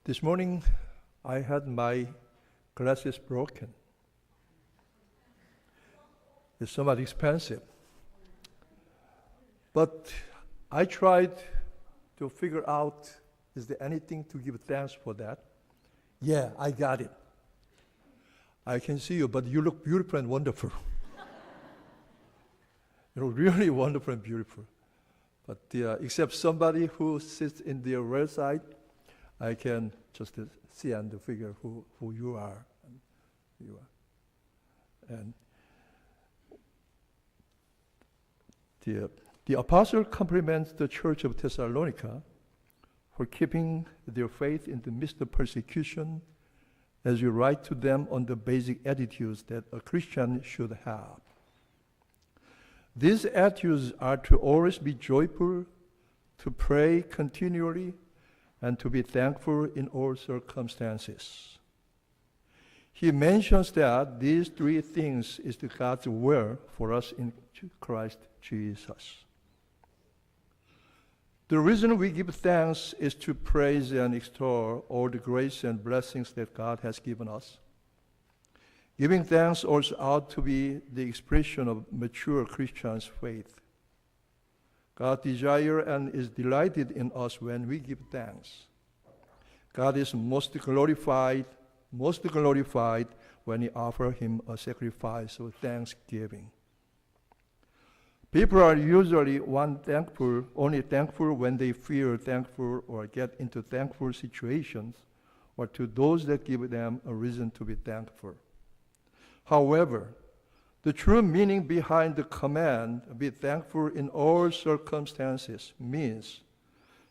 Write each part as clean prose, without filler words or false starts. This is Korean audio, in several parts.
This morning, I had my glasses broken. It's somewhat expensive. But I tried to figure out, is there anything to give thanks for that? Yeah, I got it. I can see you, but you look beautiful and wonderful. You know, really wonderful and beautiful. But except somebody who sits in the right side, I can just see and figure who you are. And the apostle compliments the church of Thessalonica for keeping their faith in the midst of persecution, as you write to them on the basic attitudes that a Christian should have. These attitudes are to always be joyful, to pray continually, and to be thankful in all circumstances. He mentions that these three things is God's will for us in Christ Jesus. The reason we give thanks is to praise and extol all the grace and blessings that God has given us. Giving thanks also ought to be the expression of mature Christians' faith. God desires and is delighted in us when we give thanks. God is most glorified when we offer Him a sacrifice of thanksgiving. People are usually only thankful when they feel thankful or get into thankful situations, or to those that give them a reason to be thankful. However, the true meaning behind the command, be thankful in all circumstances, means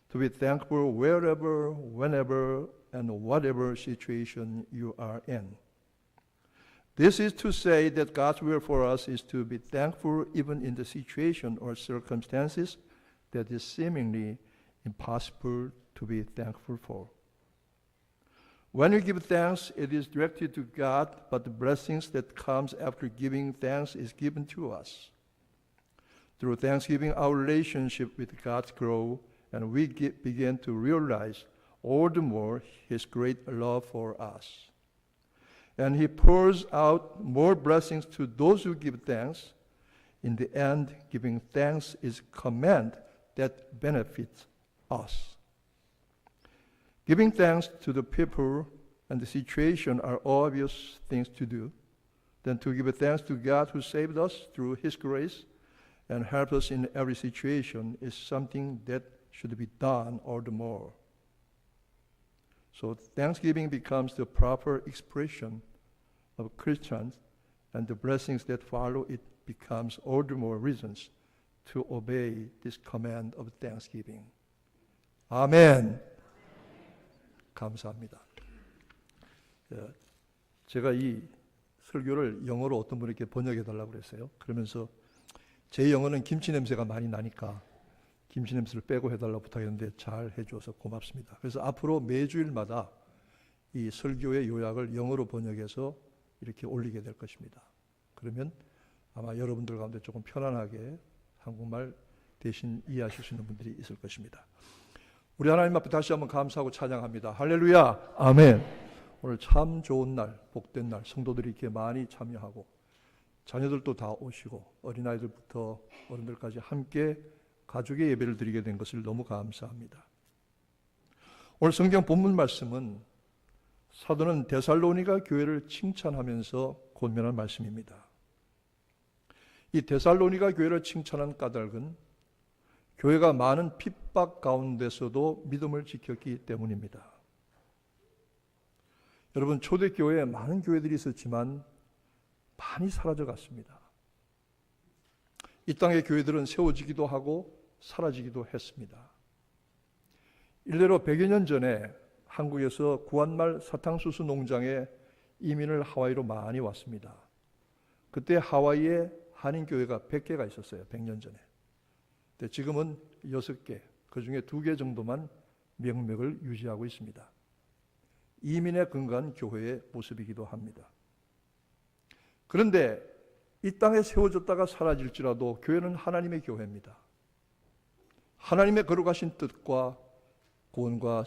to be thankful wherever, whenever, and whatever situation you are in. This is to say that God's will for us is to be thankful even in the situation or circumstances that is seemingly impossible to be thankful for. When we give thanks, it is directed to God, but the blessings that comes after giving thanks is given to us. Through thanksgiving, our relationship with God grows, and we begin to realize all the more His great love for us. And He pours out more blessings to those who give thanks. In the end, giving thanks is a command that benefits us. Giving thanks to the people and the situation are obvious things to do. Then to give thanks to God who saved us through His grace and helped us in every situation is something that should be done all the more. So thanksgiving becomes the proper expression of Christians, and the blessings that follow it becomes all the more reasons to obey this command of thanksgiving. 아멘. 감사합니다. 제가 이 설교를 영어로 어떤 분에게 번역해 달라고 그랬어요. 그러면서 제 영어는 김치 냄새가 많이 나니까 김치 냄새를 빼고 해달라고 부탁했는데 잘 해줘서 고맙습니다. 그래서 앞으로 매주일마다 이 설교의 요약을 영어로 번역해서 이렇게 올리게 될 것입니다. 그러면 아마 여러분들 가운데 조금 편안하게 한국말 대신 이해하실 수 있는 분들이 있을 것입니다. 우리 하나님 앞에 다시 한번 감사하고 찬양합니다. 할렐루야, 아멘. 오늘 참 좋은 날, 복된 날, 성도들이 이렇게 많이 참여하고 자녀들도 다 오시고 어린아이들부터 어른들까지 함께 가족의 예배를 드리게 된 것을 너무 감사합니다. 오늘 성경 본문 말씀은 사도는 데살로니가 교회를 칭찬하면서 권면한 말씀입니다. 이 데살로니가 교회를 칭찬한 까닭은 교회가 많은 핍박 가운데서도 믿음을 지켰기 때문입니다. 여러분, 초대교회에 많은 교회들이 있었지만 많이 사라져갔습니다. 이 땅의 교회들은 세워지기도 하고 사라지기도 했습니다. 일례로 100여 년 전에 한국에서 구한말 사탕수수 농장에 이민을 하와이로 많이 왔습니다. 그때 하와이에 한인교회가 100개가 있었어요. 100년 전에. 근데 지금은 6개, 그중에 2개 정도만 명맥을 유지하고 있습니다. 이민에 근거한 교회의 모습이기도 합니다. 그런데 이 땅에 세워졌다가 사라질지라도 교회는 하나님의 교회입니다. 하나님의 거룩하신 뜻과 구원과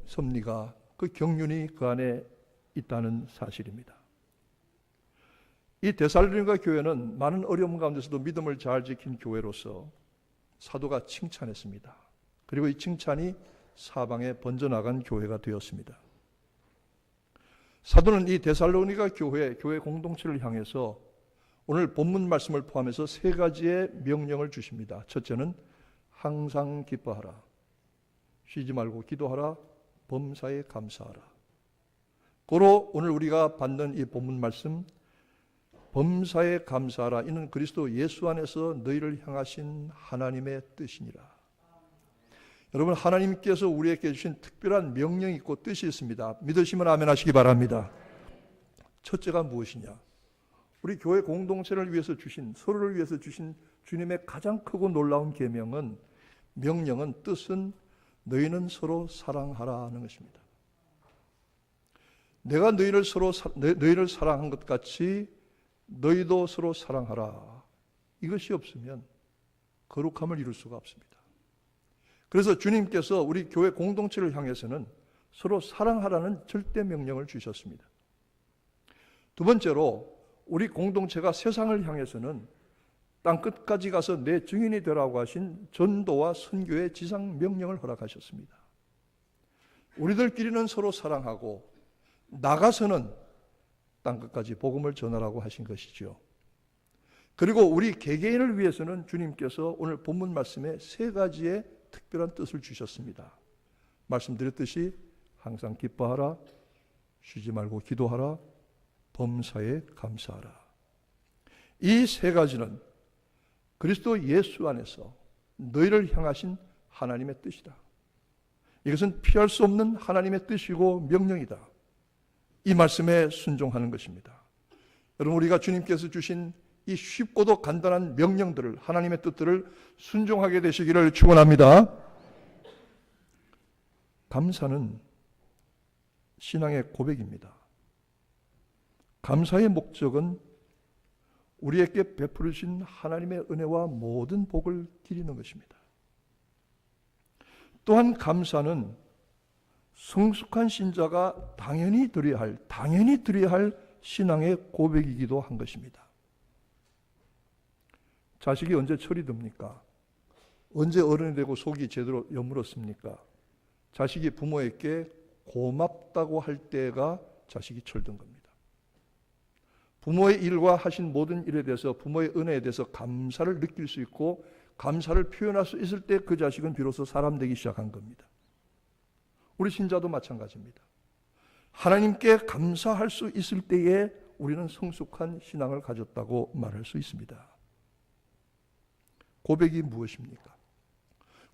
섭리가, 그 경륜이 그 안에 있다는 사실입니다. 이 데살로니가 교회는 많은 어려움 가운데서도 믿음을 잘 지킨 교회로서 사도가 칭찬했습니다. 그리고 이 칭찬이 사방에 번져나간 교회가 되었습니다. 사도는 이 데살로니가 교회 공동체를 향해서 오늘 본문 말씀을 포함해서 세 가지의 명령을 주십니다. 첫째는 항상 기뻐하라, 쉬지 말고 기도하라, 범사에 감사하라. 고로 오늘 우리가 받는 이 본문 말씀, 범사에 감사하라, 이는 그리스도 예수 안에서 너희를 향하신 하나님의 뜻이니라. 여러분, 하나님께서 우리에게 주신 특별한 명령이 있고 뜻이 있습니다. 믿으시면 아멘 하시기 바랍니다. 첫째가 무엇이냐? 우리 교회 공동체를 위해서 주신, 서로를 위해서 주신 주님의 가장 크고 놀라운 계명은, 명령은, 뜻은 너희는 서로 사랑하라 하는 것입니다. 내가 너희를 사랑한 것 같이 너희도 서로 사랑하라. 이것이 없으면 거룩함을 이룰 수가 없습니다. 그래서 주님께서 우리 교회 공동체를 향해서는 서로 사랑하라는 절대 명령을 주셨습니다. 두 번째로, 우리 공동체가 세상을 향해서는 땅 끝까지 가서 내 증인이 되라고 하신 전도와 선교의 지상 명령을 허락하셨습니다. 우리들끼리는 서로 사랑하고 나가서는 땅 끝까지 복음을 전하라고 하신 것이죠. 그리고 우리 개개인을 위해서는 주님께서 오늘 본문 말씀에 세 가지의 특별한 뜻을 주셨습니다. 말씀드렸듯이 항상 기뻐하라, 쉬지 말고 기도하라, 범사에 감사하라. 이 세 가지는 그리스도 예수 안에서 너희를 향하신 하나님의 뜻이다. 이것은 피할 수 없는 하나님의 뜻이고 명령이다. 이 말씀에 순종하는 것입니다. 여러분, 우리가 주님께서 주신 이 쉽고도 간단한 명령들을, 하나님의 뜻들을 순종하게 되시기를 축원합니다. 감사는 신앙의 고백입니다. 감사의 목적은 우리에게 베풀으신 하나님의 은혜와 모든 복을 드리는 것입니다. 또한 감사는 성숙한 신자가 당연히 드려야 할 신앙의 고백이기도 한 것입니다. 자식이 언제 철이 듭니까? 언제 어른이 되고 속이 제대로 여물었습니까? 자식이 부모에게 고맙다고 할 때가 자식이 철든 겁니다. 부모의 일과 하신 모든 일에 대해서, 부모의 은혜에 대해서 감사를 느낄 수 있고 감사를 표현할 수 있을 때 그 자식은 비로소 사람 되기 시작한 겁니다. 우리 신자도 마찬가지입니다. 하나님께 감사할 수 있을 때에 우리는 성숙한 신앙을 가졌다고 말할 수 있습니다. 고백이 무엇입니까?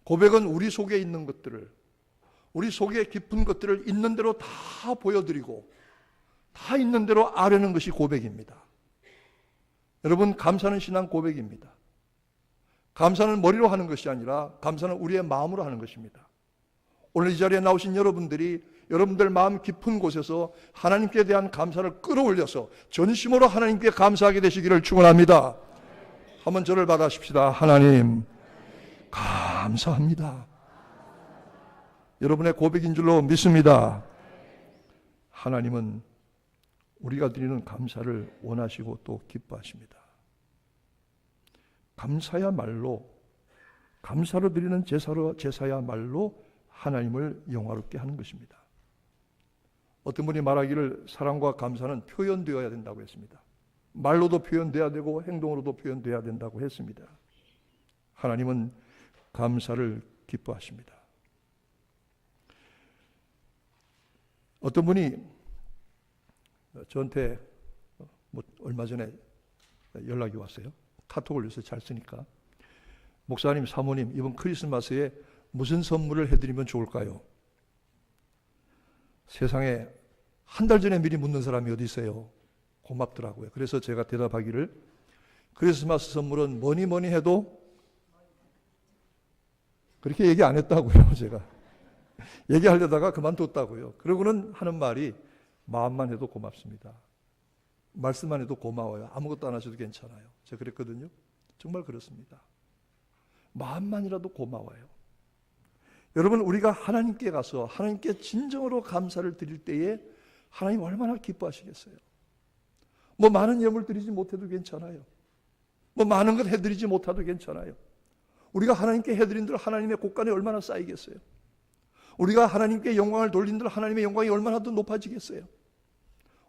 고백은 우리 속에 있는 것들을, 우리 속에 깊은 것들을 있는 대로 다 보여드리고 다 있는 대로 아뢰는 것이 고백입니다. 여러분, 감사는 신앙 고백입니다. 감사는 머리로 하는 것이 아니라 감사는 우리의 마음으로 하는 것입니다. 오늘 이 자리에 나오신 여러분들이 여러분들 마음 깊은 곳에서 하나님께 대한 감사를 끌어올려서 전심으로 하나님께 감사하게 되시기를 축원합니다. 한번 저를 받아십시다. 하나님, 감사합니다. 여러분의 고백인 줄로 믿습니다. 하나님은 우리가 드리는 감사를 원하시고 또 기뻐하십니다. 감사야말로, 감사로 드리는 제사야말로 하나님을 영화롭게 하는 것입니다. 어떤 분이 말하기를 사랑과 감사는 표현되어야 된다고 했습니다. 말로도 표현돼야 되고 행동으로도 표현돼야 된다고 했습니다. 하나님은 감사를 기뻐하십니다. 어떤 분이 저한테 얼마 전에 연락이 왔어요. 카톡을 요새 잘 쓰니까. 목사님, 사모님, 이번 크리스마스에 무슨 선물을 해드리면 좋을까요? 세상에 한 달 전에 미리 묻는 사람이 어디 있어요? 고맙더라고요. 그래서 제가 대답하기를, 크리스마스 선물은 뭐니 해도, 그렇게 얘기 안 했다고요. 제가 얘기하려다가 그만뒀다고요. 그러고는 하는 말이, 마음만 해도 고맙습니다. 말씀만 해도 고마워요. 아무것도 안 하셔도 괜찮아요. 제가 그랬거든요. 정말 그렇습니다. 마음만이라도 고마워요. 여러분, 우리가 하나님께 가서 하나님께 진정으로 감사를 드릴 때에 하나님 얼마나 기뻐하시겠어요? 뭐 많은 예물 드리지 못해도 괜찮아요. 뭐 많은 것 해드리지 못해도 괜찮아요. 우리가 하나님께 해드린 대로 하나님의 곳간에 얼마나 쌓이겠어요? 우리가 하나님께 영광을 돌린 대로 하나님의 영광이 얼마나 더 높아지겠어요?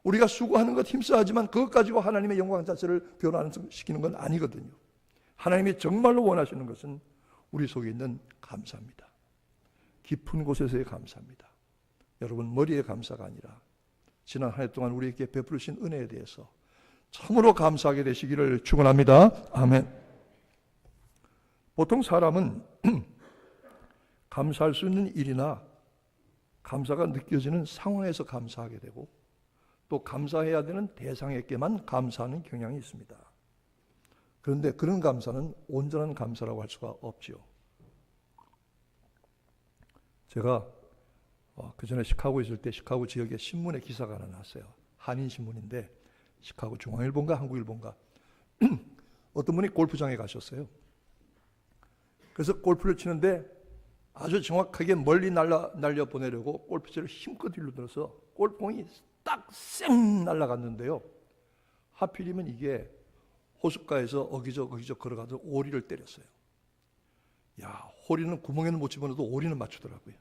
우리가 수고하는 것 힘써하지만 그것 가지고 하나님의 영광 자체를 변화시키는 건 아니거든요. 하나님이 정말로 원하시는 것은 우리 속에 있는 감사입니다. 깊은 곳에서의 감사입니다. 여러분, 머리의 감사가 아니라 지난 한 해 동안 우리에게 베풀으신 은혜에 대해서 참으로 감사하게 되시기를 축원합니다. 아멘. 보통 사람은 감사할 수 있는 일이나 감사가 느껴지는 상황에서 감사하게 되고 또 감사해야 되는 대상에게만 감사하는 경향이 있습니다. 그런데 그런 감사는 온전한 감사라고 할 수가 없지요. 제가 그 전에 시카고에 있을 때 시카고 지역에 신문에 기사가 하나 났어요. 한인신문인데 시카고 중앙일보인가 한국일보인가 어떤 분이 골프장에 가셨어요. 그래서 골프를 치는데 아주 정확하게 멀리 날려보내려고 골프채를 힘껏 일러들어서 골프공이 딱 쌩 날아갔는데요. 하필이면 이게 호숫가에서 어기적 걸어가서 오리를 때렸어요. 야, 호리는 구멍에는 못 집어넣어도 오리는 맞추더라고요.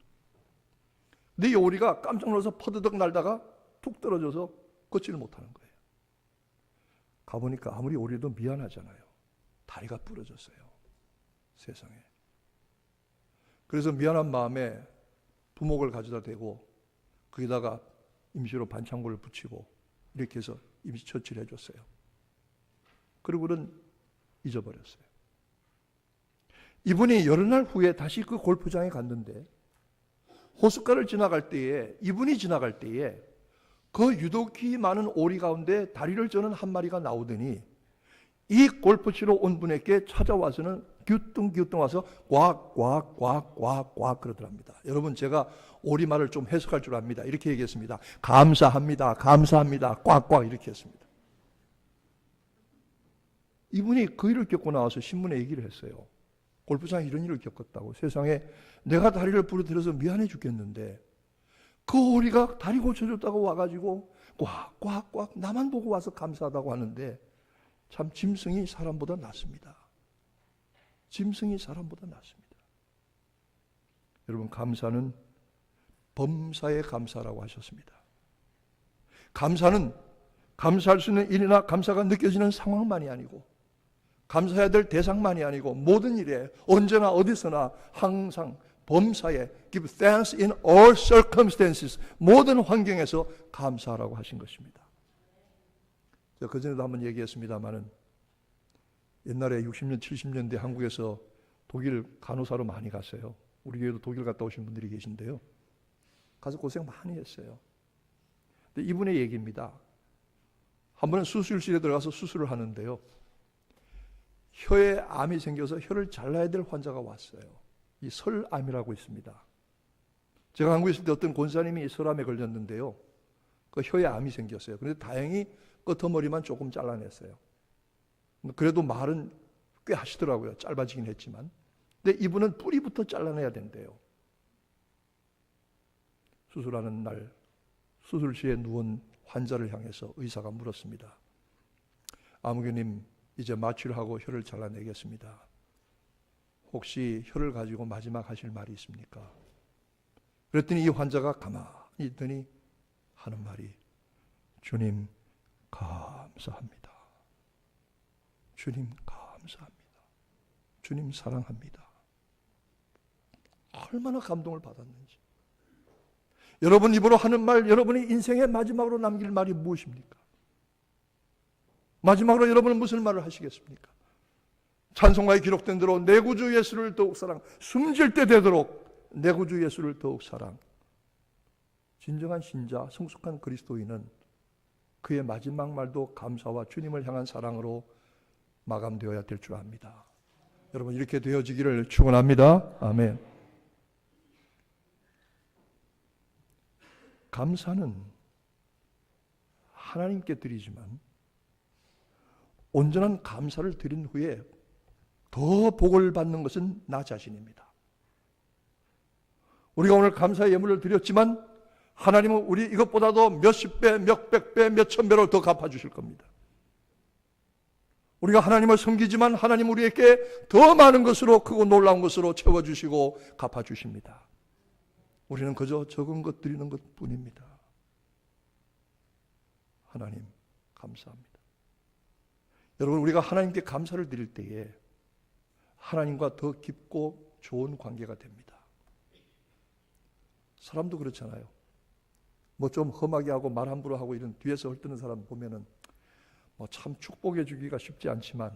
근데 이 오리가 깜짝 놀라서 퍼드덕 날다가 툭 떨어져서 걷지를 못하는 거예요. 가보니까 아무리 오리도 미안하잖아요. 다리가 부러졌어요. 세상에. 그래서 미안한 마음에 부목을 가져다 대고 거기다가 임시로 반창고를 붙이고 이렇게 해서 임시 처치를 해줬어요. 그리고는 잊어버렸어요. 이분이 여러 날 후에 다시 그 골프장에 갔는데 호숫가를 지나갈 때에 이분이 지나갈 때에 그 유독히 많은 오리 가운데 다리를 저는 한 마리가 나오더니 이 골프 치러 온 분에게 찾아와서는 귀뚱 와서 꽉 그러더랍니다. 여러분, 제가 오리말을 좀 해석할 줄 압니다. 이렇게 얘기했습니다. 감사합니다. 꽉 이렇게 했습니다. 이분이 그 일을 겪고 나와서 신문에 얘기를 했어요. 골프장에 이런 일을 겪었다고. 세상에 내가 다리를 부러뜨려서 미안해 죽겠는데 그 오리가 다리 고쳐줬다고 와가지고 꽉 나만 보고 와서 감사하다고 하는데 참 짐승이 사람보다 낫습니다. 짐승이 사람보다 낫습니다. 여러분, 감사는 범사의 감사라고 하셨습니다. 감사는 감사할 수 있는 일이나 감사가 느껴지는 상황만이 아니고 감사해야 될 대상만이 아니고 모든 일에 언제나 어디서나 항상 범사에 give thanks in all circumstances, 모든 환경에서 감사하라고 하신 것입니다. 제가 그전에도 한번 얘기했습니다마는 옛날에 60년, 70년대 한국에서 독일 간호사로 많이 갔어요. 우리 교회도 독일 갔다 오신 분들이 계신데요. 가서 고생 많이 했어요. 근데 이분의 얘기입니다. 한 번은 수술실에 들어가서 수술을 하는데요. 혀에 암이 생겨서 혀를 잘라야 될 환자가 왔어요. 이 설암이라고 있습니다. 제가 한국에 있을 때 어떤 권사님이 설암에 걸렸는데요. 그 혀에 암이 생겼어요. 그런데 다행히 끄트머리만 조금 잘라냈어요. 그래도 말은 꽤 하시더라고요. 짧아지긴 했지만. 근데 이분은 뿌리부터 잘라내야 된대요. 수술하는 날 수술실에 누운 환자를 향해서 의사가 물었습니다. 아무개님, 이제 마취를 하고 혀를 잘라내겠습니다. 혹시 혀를 가지고 마지막 하실 말이 있습니까? 그랬더니 이 환자가 가만히 있더니 하는 말이 주님 감사합니다. 주님 감사합니다. 주님 사랑합니다. 얼마나 감동을 받았는지. 여러분 입으로 하는 말, 여러분이 인생의 마지막으로 남길 말이 무엇입니까? 마지막으로 여러분은 무슨 말을 하시겠습니까? 찬송가에 기록된 대로 내 구주 예수를 더욱 사랑, 숨질 때 되도록 내 구주 예수를 더욱 사랑. 진정한 신자, 성숙한 그리스도인은 그의 마지막 말도 감사와 주님을 향한 사랑으로 마감되어야 될 줄 압니다. 여러분, 이렇게 되어지기를 축원합니다. 아멘. 감사는 하나님께 드리지만 온전한 감사를 드린 후에 더 복을 받는 것은 나 자신입니다. 우리가 오늘 감사의 예물을 드렸지만 하나님은 우리 이것보다도 몇십 배, 몇백 배, 몇천 배로 더 갚아주실 겁니다. 우리가 하나님을 섬기지만 하나님 우리에게 더 많은 것으로, 크고 놀라운 것으로 채워주시고 갚아주십니다. 우리는 그저 적은 것 드리는 것뿐입니다. 하나님 감사합니다. 여러분, 우리가 하나님께 감사를 드릴 때에 하나님과 더 깊고 좋은 관계가 됩니다. 사람도 그렇잖아요. 뭐 좀 험하게 하고 말 함부로 하고 이런 뒤에서 헐뜯는 사람 보면은 뭐 참 축복해 주기가 쉽지 않지만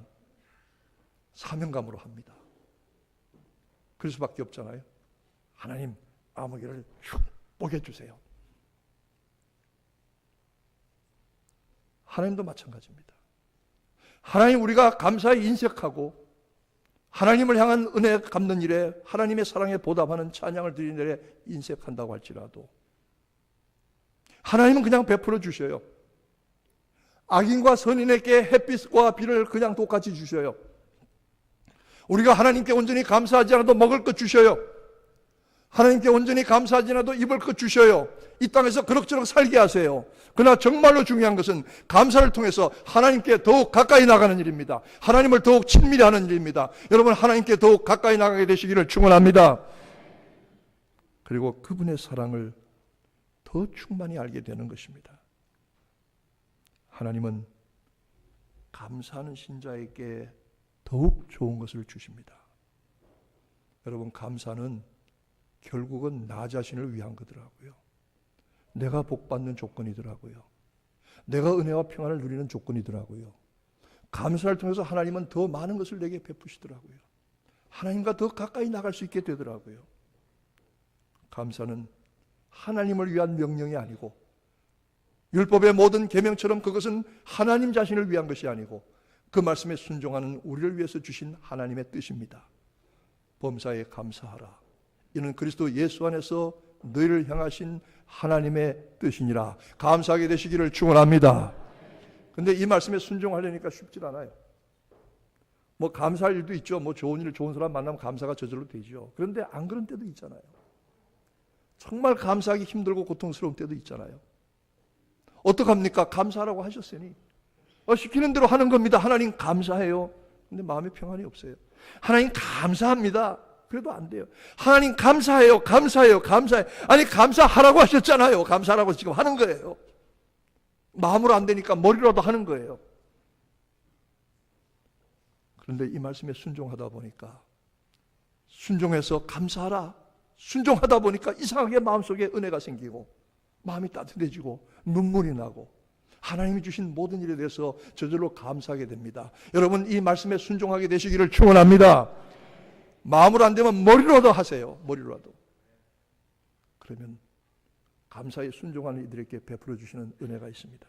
사명감으로 합니다. 그럴 수밖에 없잖아요. 하나님 아무개를 축복해 주세요. 하나님도 마찬가지입니다. 하나님 우리가 감사에 인색하고 하나님을 향한 은혜 갚는 일에, 하나님의 사랑에 보답하는 찬양을 드리는 일에 인색한다고 할지라도 하나님은 그냥 베풀어 주셔요. 악인과 선인에게 햇빛과 비를 그냥 똑같이 주셔요. 우리가 하나님께 온전히 감사하지 않아도 먹을 것 주셔요. 하나님께 온전히 감사하지 않아도 입을 것 주셔요. 이 땅에서 그럭저럭 살게 하세요. 그러나 정말로 중요한 것은 감사를 통해서 하나님께 더욱 가까이 나가는 일입니다. 하나님을 더욱 친밀히 하는 일입니다. 여러분, 하나님께 더욱 가까이 나가게 되시기를 축원합니다. 그리고 그분의 사랑을 더 충만히 알게 되는 것입니다. 하나님은 감사하는 신자에게 더욱 좋은 것을 주십니다. 여러분, 감사는 결국은 나 자신을 위한 거더라고요. 내가 복받는 조건이더라고요. 내가 은혜와 평안을 누리는 조건이더라고요. 감사를 통해서 하나님은 더 많은 것을 내게 베푸시더라고요. 하나님과 더 가까이 나갈 수 있게 되더라고요. 감사는 하나님을 위한 명령이 아니고, 율법의 모든 계명처럼 그것은 하나님 자신을 위한 것이 아니고 그 말씀에 순종하는 우리를 위해서 주신 하나님의 뜻입니다. 범사에 감사하라. 이는 그리스도 예수 안에서 너희를 향하신 하나님의 뜻이니라. 감사하게 되시기를 축원합니다. 근데 이 말씀에 순종하려니까 쉽지 않아요. 뭐 감사할 일도 있죠. 뭐 좋은 일, 좋은 사람 만나면 감사가 저절로 되죠. 그런데 안 그런 때도 있잖아요. 정말 감사하기 힘들고 고통스러운 때도 있잖아요. 어떡합니까? 감사하라고 하셨으니 시키는 대로 하는 겁니다. 하나님 감사해요. 근데 마음에 평안이 없어요. 하나님 감사합니다. 그래도 안 돼요. 하나님 감사해요. 감사해요. 감사해. 아니 감사하라고 하셨잖아요. 감사하라고 지금 하는 거예요. 마음으로 안 되니까 머리로도 하는 거예요. 그런데 이 말씀에 순종하다 보니까, 순종해서 감사하라, 순종하다 보니까 이상하게 마음속에 은혜가 생기고 마음이 따뜻해지고 눈물이 나고 하나님이 주신 모든 일에 대해서 저절로 감사하게 됩니다. 여러분, 이 말씀에 순종하게 되시기를 축원합니다. 마음으로 안 되면 머리로도 하세요. 머리로라도. 그러면 감사에 순종하는 이들에게 베풀어 주시는 은혜가 있습니다.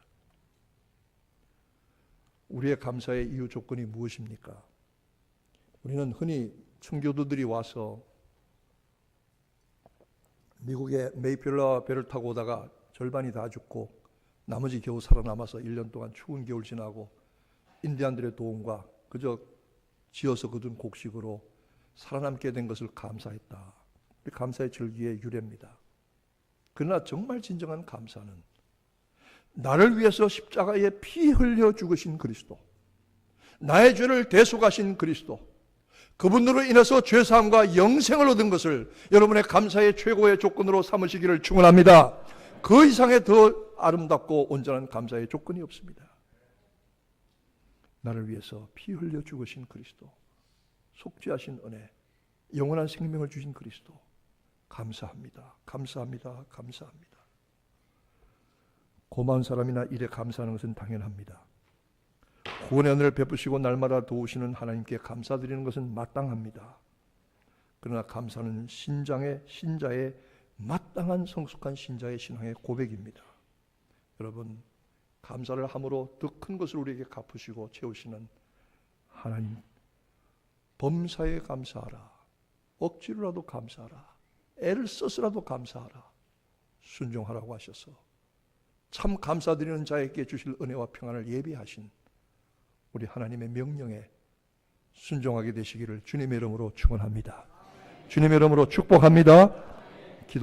우리의 감사의 이유 조건이 무엇입니까? 우리는 흔히 청교도들이 와서 미국의 메이필러 배를 타고 오다가 절반이 다 죽고 나머지 겨우 살아남아서 1년 동안 추운 겨울 지나고 인디안들의 도움과 그저 지어서 거둔 곡식으로 살아남게 된 것을 감사했다. 감사의 절기의 유래입니다. 그러나 정말 진정한 감사는 나를 위해서 십자가에 피 흘려 죽으신 그리스도, 나의 죄를 대속하신 그리스도, 그분으로 인해서 죄사함과 영생을 얻은 것을 여러분의 감사의 최고의 조건으로 삼으시기를 축원합니다. 그 이상의 더 아름답고 온전한 감사의 조건이 없습니다. 나를 위해서 피 흘려 죽으신 그리스도, 속죄하신 은혜, 영원한 생명을 주신 그리스도, 감사합니다. 감사합니다. 감사합니다. 고마운 사람이나 일에 감사하는 것은 당연합니다. 구원의 은혜를 베푸시고 날마다 도우시는 하나님께 감사드리는 것은 마땅합니다. 그러나 감사는 신자의 마땅한 성숙한 신자의 신앙의 고백입니다. 여러분, 감사를 함으로 더 큰 것을 우리에게 갚으시고 채우시는 하나님, 범사에 감사하라. 억지로라도 감사하라. 애를 써서라도 감사하라. 순종하라고 하셔서 참 감사드리는 자에게 주실 은혜와 평안을 예비하신 우리 하나님의 명령에 순종하게 되시기를 주님의 이름으로 축원합니다. 주님의 이름으로 축복합니다.